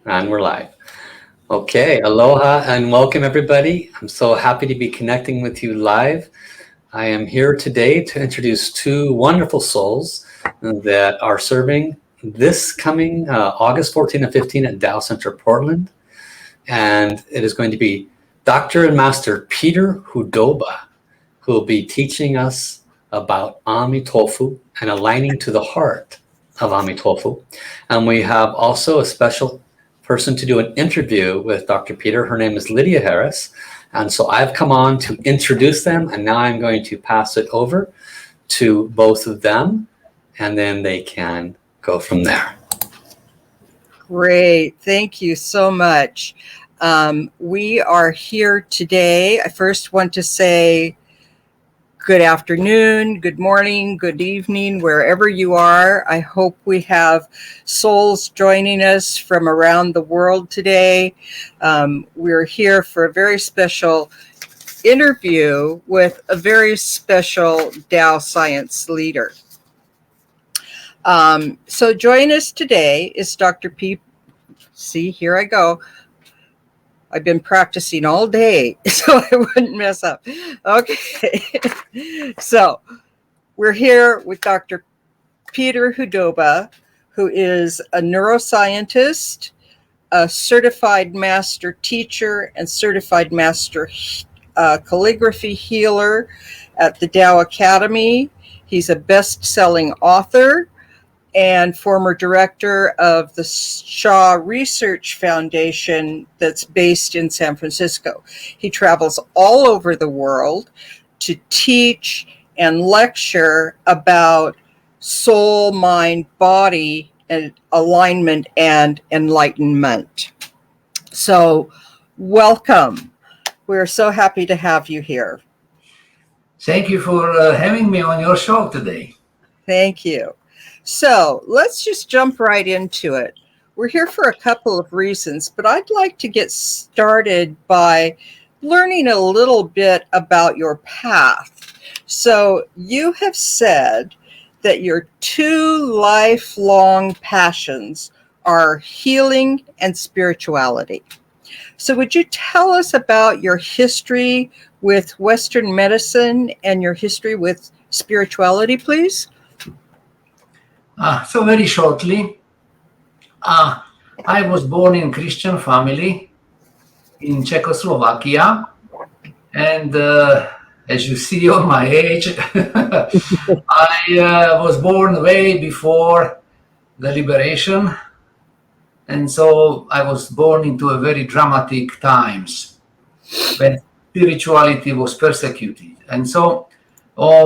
And we're live. Okay, aloha and welcome everybody. I'm so happy to be connecting with you live. I am here today to introduce two wonderful souls that are serving this coming August 14 and 15 at Dow Center, Portland. And it is going to be Dr. and Master Peter Hudoba, who will be teaching us about Amituofo and aligning to the heart of Amituofo. And we have also a special person to do an interview with Dr. Peter. Her name is Lydia Harris. And so I've come on to introduce them, and now I'm going to pass it over to both of them, and then they can go from there. Great. Thank you so much. We are here today. I first want to say good afternoon, good morning, good evening, wherever you are. I hope we have souls joining us from around the world today. We're here for a very special interview with a very special Tao science leader. So join us today is Dr. P. See, here I go. I've been practicing all day so I wouldn't mess up. Okay. So we're here with Dr. Peter Hudoba, who is a neuroscientist, a certified master teacher, and certified master calligraphy healer at the Tao Academy. He's a best-selling author and former director of the Shaw Research Foundation that's based in San Francisco. He travels all over the world to teach and lecture about soul, mind, body, and alignment and enlightenment. So welcome. We're so happy to have you here. Thank you for having me on your show today. Thank you. So let's just jump right into it. We're here for a couple of reasons, but I'd like to get started by learning a little bit about your path. So you have said that your two lifelong passions are healing and spirituality. So would you tell us about your history with Western medicine and your history with spirituality, please? So very shortly, I was born in Christian family in Czechoslovakia, and as you see on my age, I was born way before the liberation, and so I was born into a very dramatic times when spirituality was persecuted, and so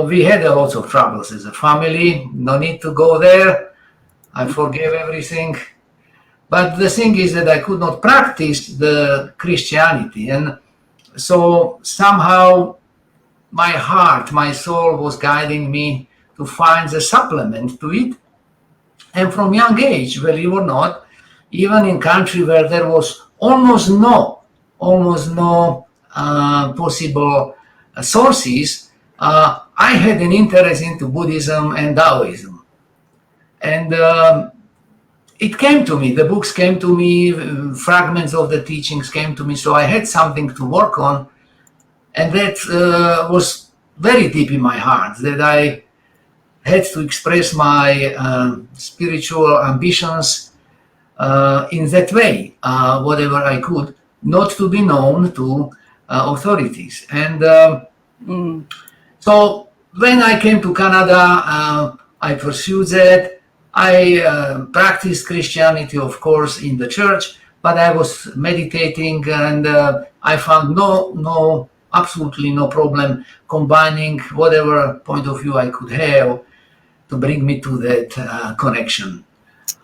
we had a lot of troubles as a family. No need to go there. I forgave everything. But the thing is that I could not practice the Christianity. And so somehow my heart, my soul was guiding me to find the supplement to it. And from young age, believe it or not, even in country where there was almost no possible sources, I had an interest into Buddhism and Taoism. And it came to me, the books came to me, fragments of the teachings came to me, so I had something to work on. And that was very deep in my heart, that I had to express my spiritual ambitions in that way, whatever I could, not to be known to authorities. And so when I came to Canada, I pursued that. I practiced Christianity, of course, in the church, but I was meditating, and I found absolutely no problem combining whatever point of view I could have to bring me to that connection.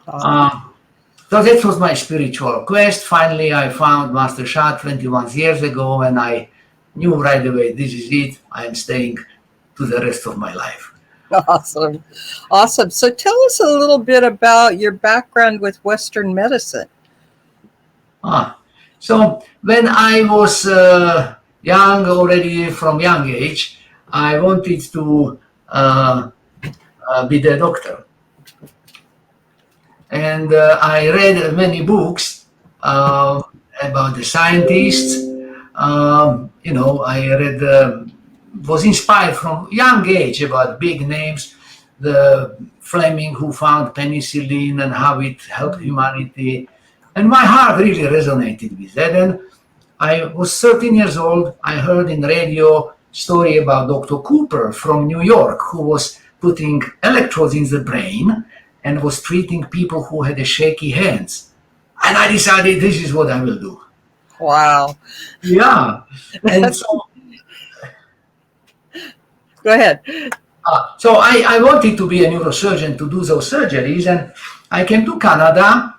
So that was my spiritual quest. Finally, I found Master Sha 21 years ago, and I knew right away, this is it. I am staying to the rest of my life. Awesome. So tell us a little bit about your background with Western medicine. So when I was young, already from young age, I wanted to be the doctor. And I read many books about the scientists. I read, was inspired from young age about big names, the Fleming who found penicillin and how it helped humanity. And my heart really resonated with that. And I was 13 years old. I heard in radio story about Dr. Cooper from New York, who was putting electrodes in the brain and was treating people who had shaky hands. And I decided this is what I will do. Wow. Yeah. And so, go ahead. So I wanted to be a neurosurgeon to do those surgeries, and I came to Canada,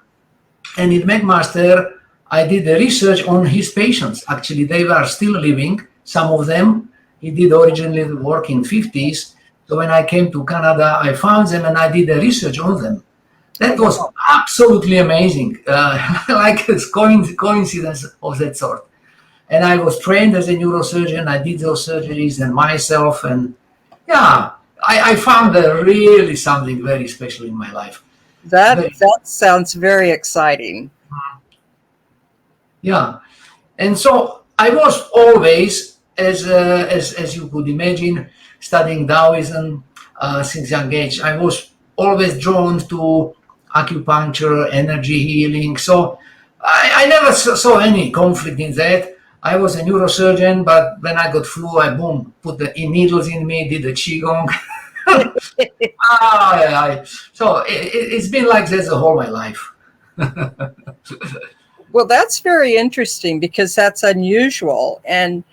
and in McMaster, I did the research on his patients. Actually, they were still living, some of them. He did originally the work in 50s. So when I came to Canada, I found them and I did the research on them. That was absolutely amazing, like a coincidence of that sort. And I was trained as a neurosurgeon. I did those surgeries and myself, and yeah, I found really something very special in my life. That sounds very exciting. Yeah, and so I was always, as you could imagine, studying Taoism since young age. I was always drawn to acupuncture, energy healing. So I never saw any conflict in that. I was a neurosurgeon, but when I got flu, I put the needles in me, did the qigong. So it's been like this the whole my life. Well, that's very interesting because that's unusual, and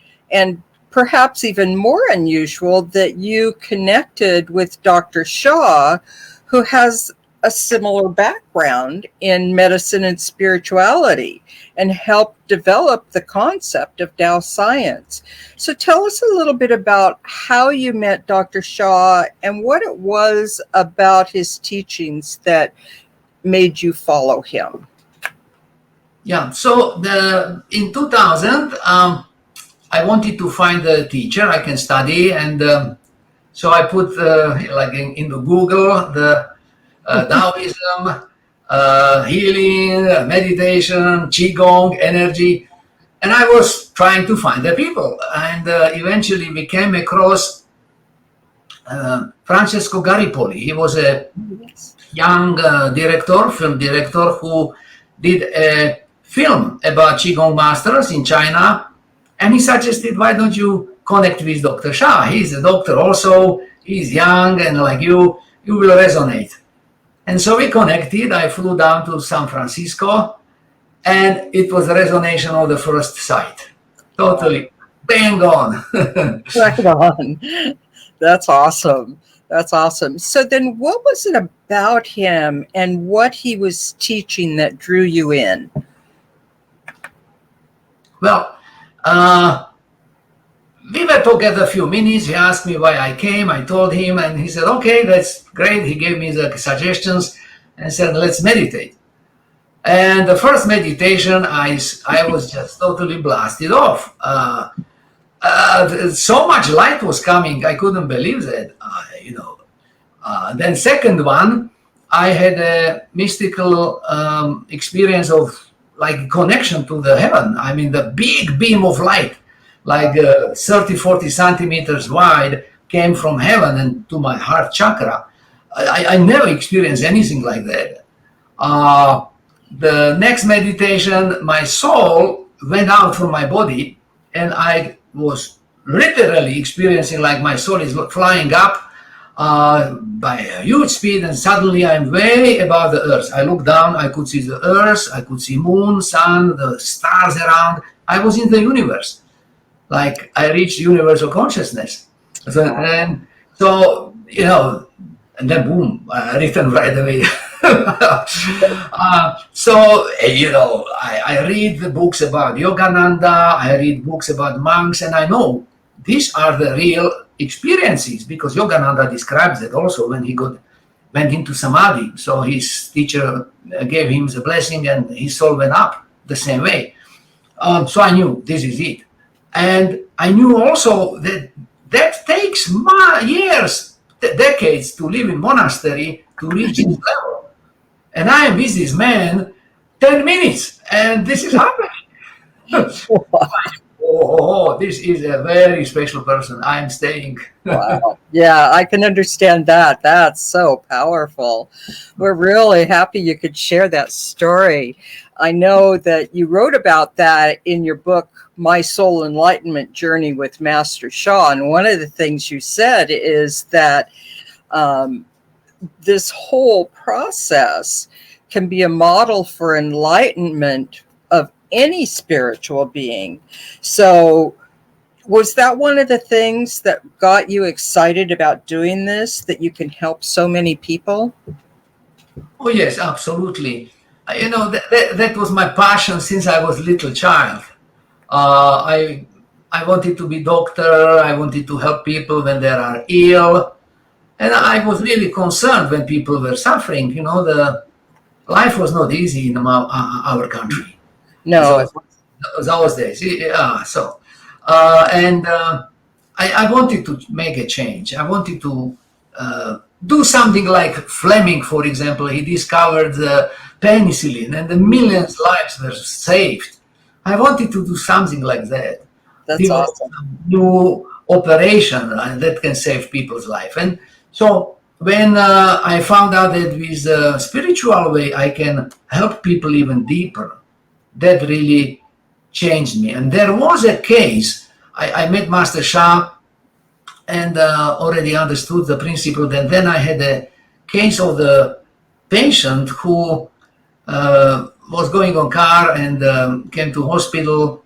perhaps even more unusual that you connected with Dr. Shaw, who has a similar background in medicine and spirituality, and helped develop the concept of Tao science. So tell us a little bit about how you met Dr. Shaw and what it was about his teachings that made you follow him. Yeah, so in 2000, I wanted to find a teacher I can study, and so I put in the Google the Taoism, healing, meditation, qigong, energy, and I was trying to find the people, and eventually we came across Francesco Garipoli. He was a young film director who did a film about qigong masters in China, and he suggested, why don't you connect with Dr. Shah? He's a doctor also, he's young, and like you will resonate. And so we connected. I flew down to San Francisco, and it was a resonation of the first sight. Totally bang on. Right on. That's awesome. That's awesome. So then what was it about him and what he was teaching that drew you in? Well, we were together a few minutes. He asked me why I came. I told him, and he said, okay, that's great. He gave me the suggestions and said, let's meditate. And the first meditation, I was just totally blasted off. So much light was coming. I couldn't believe that, Then second one, I had a mystical experience of like connection to the heaven. I mean, the big beam of light, like 30, 40 centimeters wide, came from heaven and to my heart chakra. I never experienced anything like that. The next meditation, my soul went out from my body, and I was literally experiencing like my soul is flying up by a huge speed, and suddenly I'm way above the earth. I looked down, I could see the earth, I could see moon, sun, the stars around. I was in the universe. Like I reached universal consciousness. And then boom, written right away. I read the books about Yogananda, I read books about monks, and I know these are the real experiences, because Yogananda describes it also when he went into samadhi. So his teacher gave him the blessing and his soul went up the same way. So I knew this is it. And I knew also that takes years, decades to live in monastery to reach this level. And I am with this man 10 minutes, and this is happening. Oh, this is a very special person. I'm staying. Wow. Yeah, I can understand that. That's so powerful. We're really happy you could share that story. I know that you wrote about that in your book, My Soul Enlightenment Journey with Master Sha. And one of the things you said is that this whole process can be a model for enlightenment of any spiritual being. So, was that one of the things that got you excited about doing this, that you can help so many people? Oh, yes, absolutely. That was my passion since I was a little child. I wanted to be doctor. I wanted to help people when they are ill. And I was really concerned when people were suffering. The life was not easy in our country. No. Those days. Yeah, I wanted to make a change. I wanted to do something like Fleming, for example. He discovered the penicillin and the millions of lives were saved. I wanted to do something like that. That's awesome. New operation that can save people's life. And so when I found out that with the spiritual way I can help people even deeper, that really changed me. And there was a case, I met Master Sha and already understood the principle. And then I had a case of the patient who was going on car and came to hospital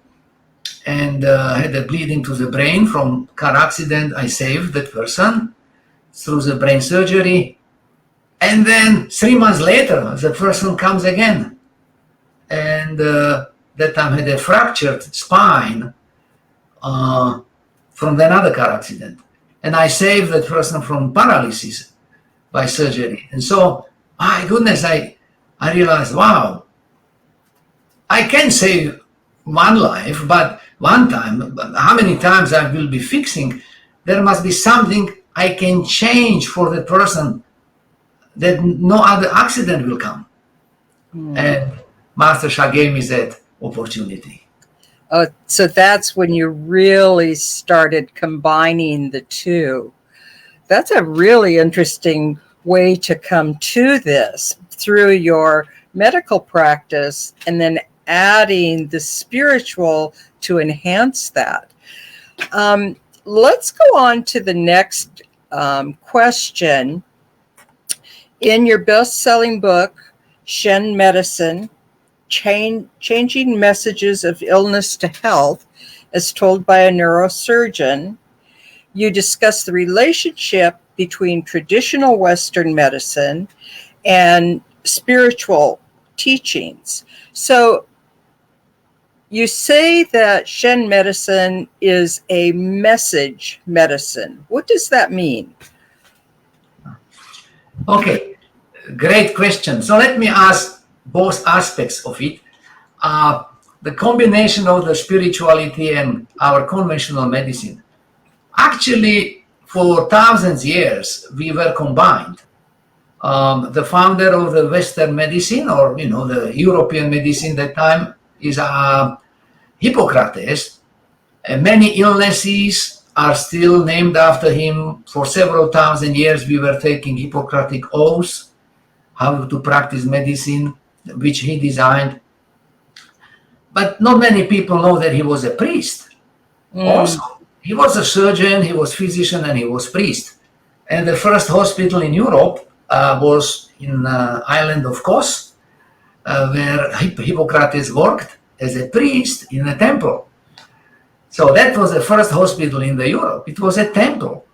and had a bleeding to the brain from car accident. I saved that person through the brain surgery. And then 3 months later, the person comes again. And that time had a fractured spine from another car accident. And I saved that person from paralysis by surgery. And so, my goodness, I realized, wow, I can save one life, but one time, how many times I will be fixing, there must be something I can change for the person that no other accident will come. And Master Sha gave me that opportunity. So that's when you really started combining the two. That's a really interesting way to come to this, through your medical practice and then adding the spiritual to enhance that. Let's go on to the next question. In your best-selling book, Shen Medicine, Changing Messages of Illness to Health, as told by a neurosurgeon, you discuss the relationship between traditional Western medicine and spiritual teachings. So you say that Shen medicine is a message medicine. What does that mean? Okay, great question. So let me ask both aspects of it. The combination of the spirituality and our conventional medicine. Actually, for thousands of years, we were combined. The founder of the Western medicine, or the European medicine that time, is Hippocrates. Many illnesses are still named after him. For several thousand years, we were taking Hippocratic oaths, how to practice medicine, which he designed. But not many people know that he was a priest. Also, he was a surgeon, he was physician, and he was priest. And the first hospital in Europe was in the island of Kos, where Hippocrates worked as a priest in a temple. So that was the first hospital in the Europe. It was a temple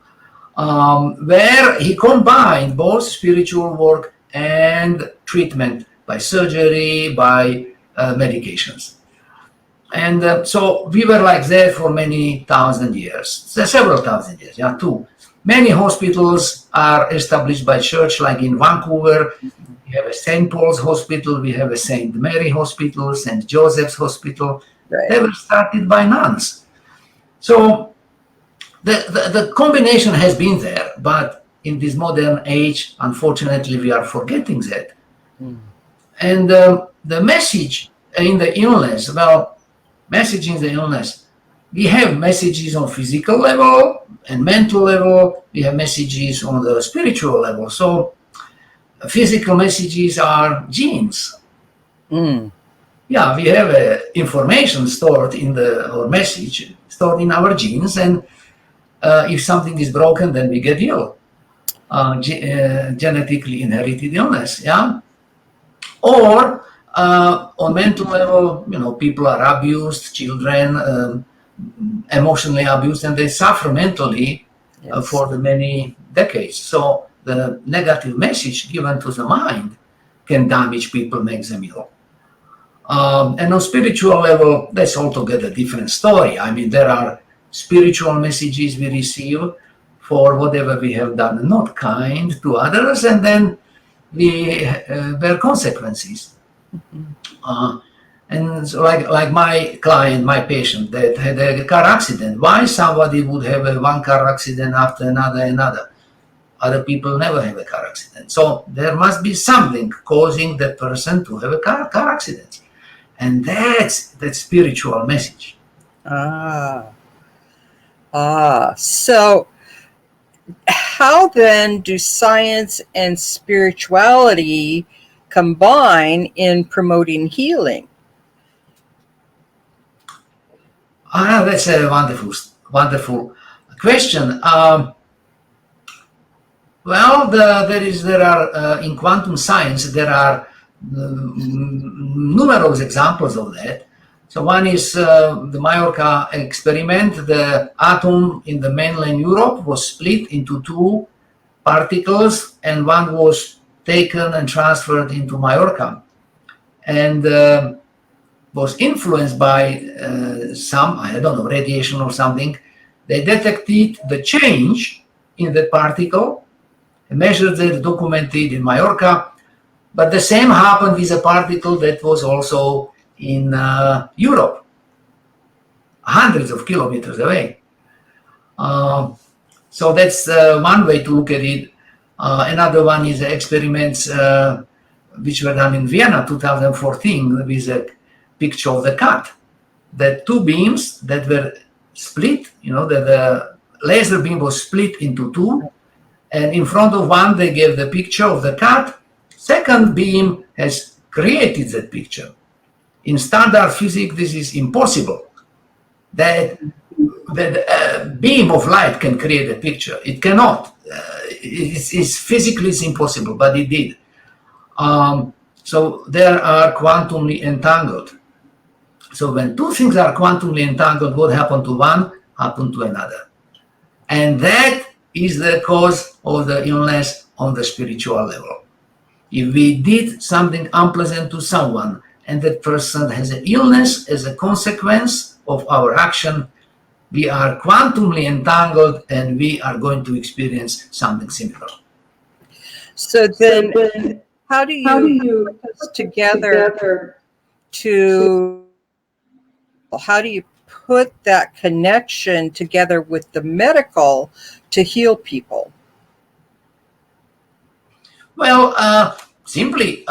where he combined both spiritual work and treatment by surgery, by medications. And so we were like that for many thousand years, several thousand years, too. Many hospitals are established by church, like in Vancouver. We have a St. Paul's Hospital, we have a St. Mary Hospital, St. Joseph's Hospital. Right. They were started by nuns. So the combination has been there, but in this modern age, unfortunately, we are forgetting that. And the message in the illness, well, message in the illness, we have messages on physical level and mental level. We have messages on the spiritual level. So physical messages are genes. Yeah, we have information stored in or message stored in our genes, and if something is broken, then we get ill. Genetically inherited illness, yeah. Or on mental level, people are abused, children emotionally abused, and they suffer mentally for the many decades. So the negative message given to the mind can damage people, make them ill. And on spiritual level, that's altogether different story. I mean, there are spiritual messages we receive for whatever we have done not kind to others, and then we bear consequences. And so like my client, my patient that had a car accident, why somebody would have one car accident after another? Other people never have a car accident. So there must be something causing that person to have a car accident. And that's that spiritual message. So how then do science and spirituality combine in promoting healing? That's a wonderful question. Well, there are in quantum science there are numerous examples of that. So one is the Majorca experiment. The atom in the mainland Europe was split into two particles, and one was taken and transferred into Majorca, and was influenced by some, I don't know, radiation or something. They detected the change in the particle, measured it, documented in Majorca, but the same happened with a particle that was also in Europe, hundreds of kilometers away. So that's one way to look at it. Another one is experiments which were done in Vienna 2014 with a picture of the cat. The two beams that were split, the laser beam was split into two, and in front of one they gave the picture of the cat. Second beam has created that picture. In standard physics, this is impossible. That beam of light can create a picture. It cannot. It's physically impossible, but it did. So they are quantumly entangled. So when two things are quantumly entangled, what happened to one happened to another. And that is the cause of the illness on the spiritual level. If we did something unpleasant to someone and that person has an illness as a consequence of our action, we are quantumly entangled and we are going to experience something similar. So then how do you put this together to, how do you put that connection together with the medical to heal people? Well, simply,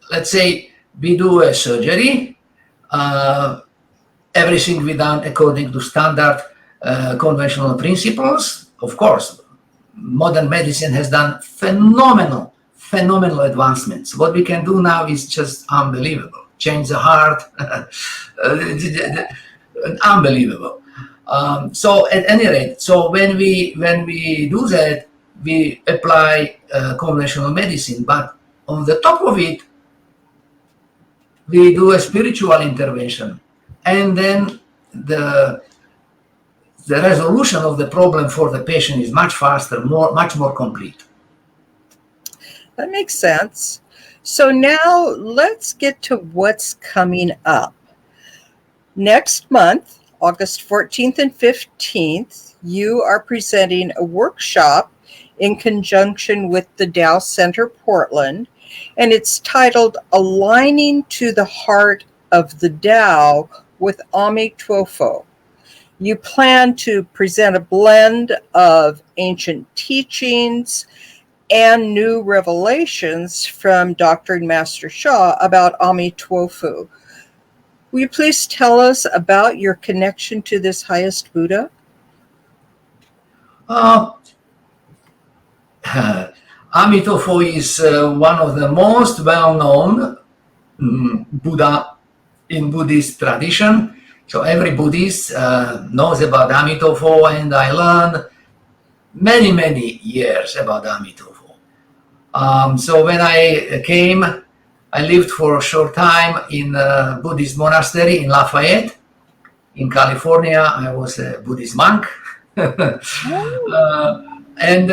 let's say we do a surgery, everything we done according to standard conventional principles. Of course, modern medicine has done phenomenal advancements. What we can do now is just unbelievable. Change the heart, unbelievable. So at any rate, so when we do that, we apply conventional medicine, but on the top of it, we do a spiritual intervention, and then the resolution of the problem for the patient is much faster, much more complete. That makes sense. So now let's get to what's coming up. Next month, August 14th and 15th, you are presenting a workshop in conjunction with the Tao Center Portland, and it's titled Aligning to the Heart of the Tao with Amituofo. You plan to present a blend of ancient teachings and new revelations from Dr. and Master Sha about Amituofo. Will you please tell us about your connection to this highest Buddha? Amituofo is one of the most well-known Buddha in Buddhist tradition. So every Buddhist knows about Amituofo, and I learned many years about Amituofo. So when I came, I lived for a short time in a Buddhist monastery in Lafayette, in California. I was a Buddhist monk. And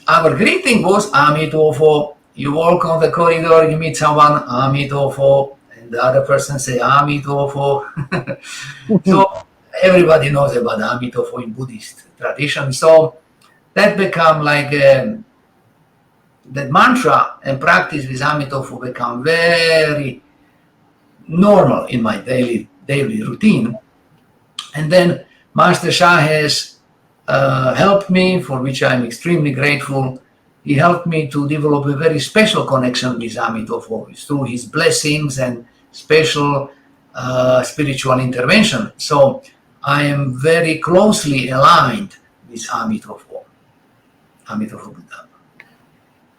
our greeting was Amituofo. You walk on the corridor, you meet someone, Amituofo, and the other person say Amituofo. So everybody knows about Amituofo in Buddhist tradition. So that become like that mantra and practice with Amituofo become very normal in my daily routine. And then Master Sha has helped me, for which I'm extremely grateful. He helped me to develop a very special connection with Amituofo through his blessings and special spiritual intervention. So I am very closely aligned with Amituofo Buddha.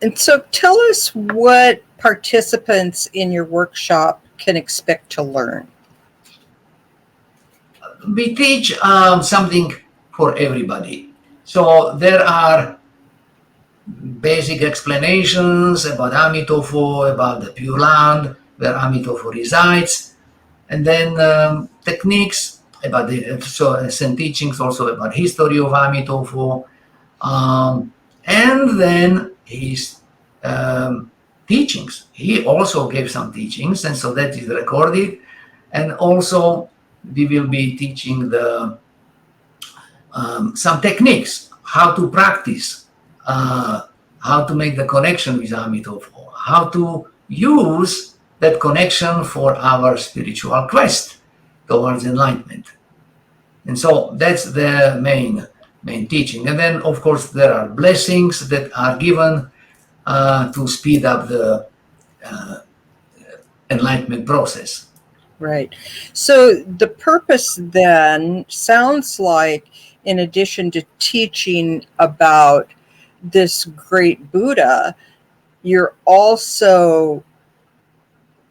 And so tell us what participants in your workshop can expect to learn. We teach something for everybody. So there are basic explanations about Amituofo, about the Pure Land, where Amituofo resides, and then techniques about some teachings also about history of Amituofo, and then his teachings. He also gave some teachings, and so that is recorded. And also we will be teaching the some techniques, how to practice, how to make the connection with Amituofo, how to use that connection for our spiritual quest towards enlightenment. And so that's the main teaching. And then, of course, there are blessings that are given to speed up the enlightenment process. Right. So the purpose then sounds like, in addition to teaching about this great Buddha, you're also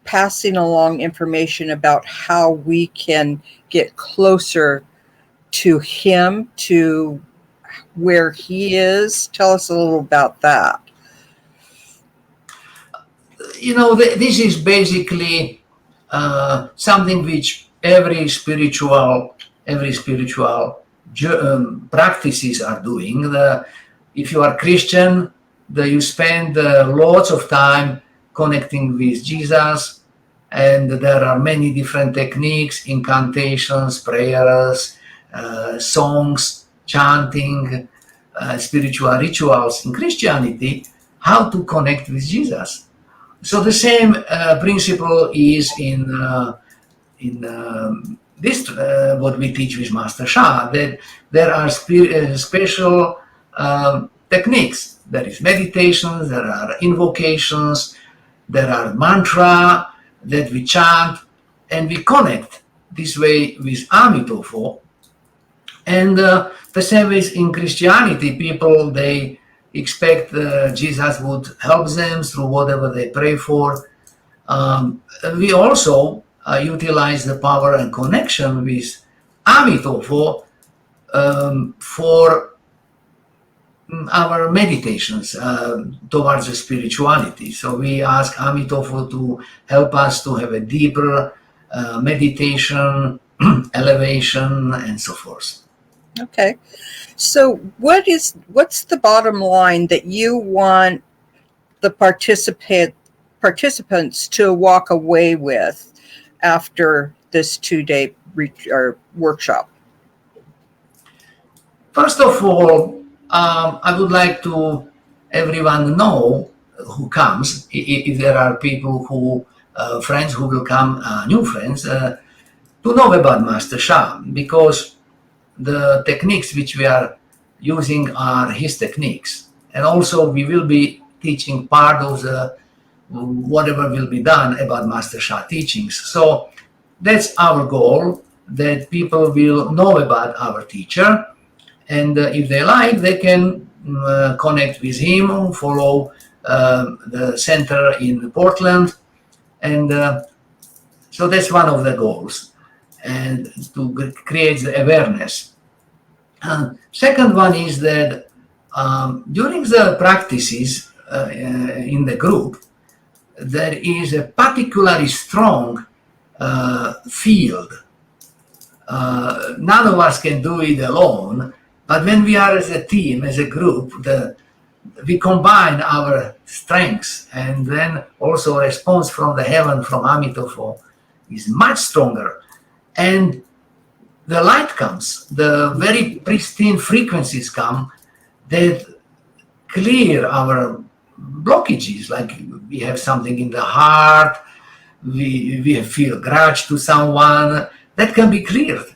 passing along information about how we can get closer to him, to where he is. Tell us a little about that. You know, this is basically something which every spiritual practices are doing. If you are Christian, you spend lots of time connecting with Jesus, and there are many different techniques, incantations, prayers, songs, chanting, spiritual rituals in Christianity, how to connect with Jesus. So the same principle is in this what we teach with Master Sha, that there are special techniques. There is meditations, there are invocations, there are mantra that we chant, and we connect this way with Amituofo. And the same is in Christianity. People, they expect Jesus would help them through whatever they pray for. We also utilize the power and connection with Amituofo for our meditations towards the spirituality. So we ask Amituofo to help us to have a deeper meditation, elevation, and so forth. Okay. So what's the bottom line that you want the participants to walk away with after this 2-day workshop? First of all, I would like to everyone know who comes, if there are people who, friends who will come, new friends, to know about Master Sha, because the techniques which we are using are his techniques. And also we will be teaching part of the whatever will be done about Master Sha teachings. So that's our goal, that people will know about our teacher, and if they like, they can connect with him, follow the center in Portland, and so that's one of the goals, and to create the awareness. Second one is that during the practices in the group, there is a particularly strong field. None of us can do it alone, but when we are as a team, as a group, we combine our strengths, and then also response from the heaven, from Amituofo, is much stronger. And the light comes, the very pristine frequencies come that clear our blockages, like we have something in the heart, we feel grudge to someone, that can be cleared,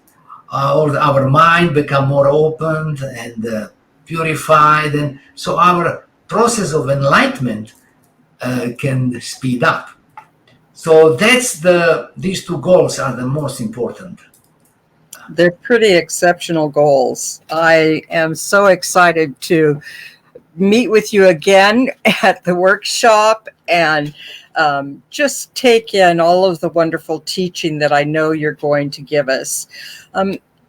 or our mind become more open and purified, and so our process of enlightenment can speed up. So that's these two goals are the most important. They're pretty exceptional goals. I am so excited to meet with you again at the workshop and just take in all of the wonderful teaching that I know you're going to give us.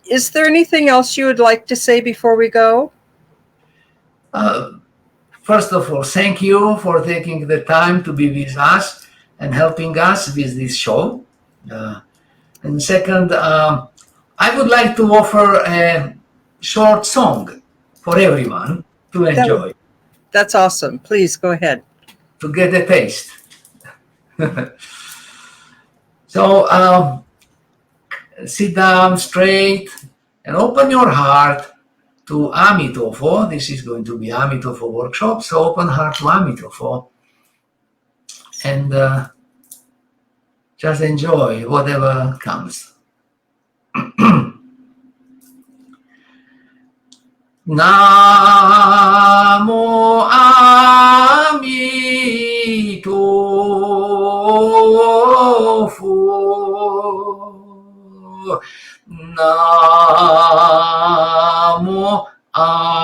Is there anything else you would like to say before we go? First of all, thank you for taking the time to be with us and helping us with this show. And second, I would like to offer a short song for everyone to enjoy. That's awesome. Please go ahead. To get a taste. So sit down straight and open your heart to Amituofo. This is going to be Amituofo workshop, so open heart to Amituofo and just enjoy whatever comes. Namo Amituofo. Namo Amituofo.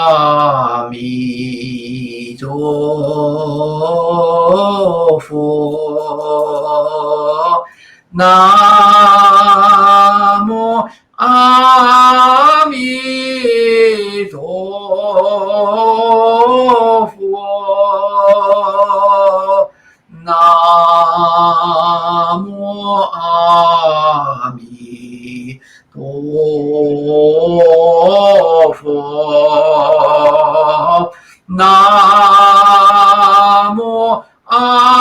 Namo Amituofo. Namo Amituofo. Namo Amituofo.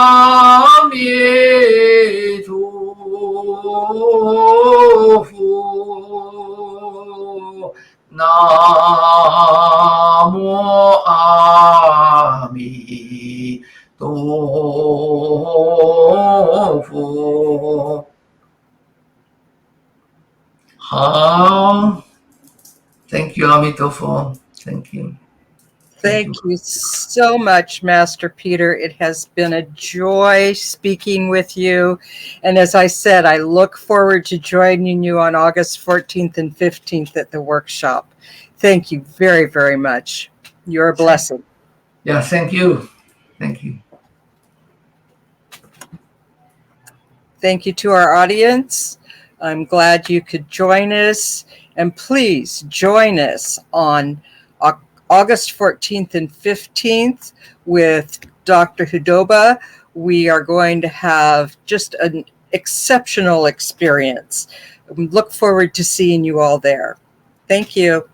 Namo Amituofo. Thank you, Amituofo. Thank you. Thank you so much, Master Peter. It has been a joy speaking with you. And as I said, I look forward to joining you on August 14th and 15th at the workshop. Thank you very, very much. You're a blessing. Yeah, thank you. Thank you. Thank you to our audience. I'm glad you could join us. And please join us on August 14th and 15th with Dr. Hudoba. We are going to have just an exceptional experience. We look forward to seeing you all there. Thank you.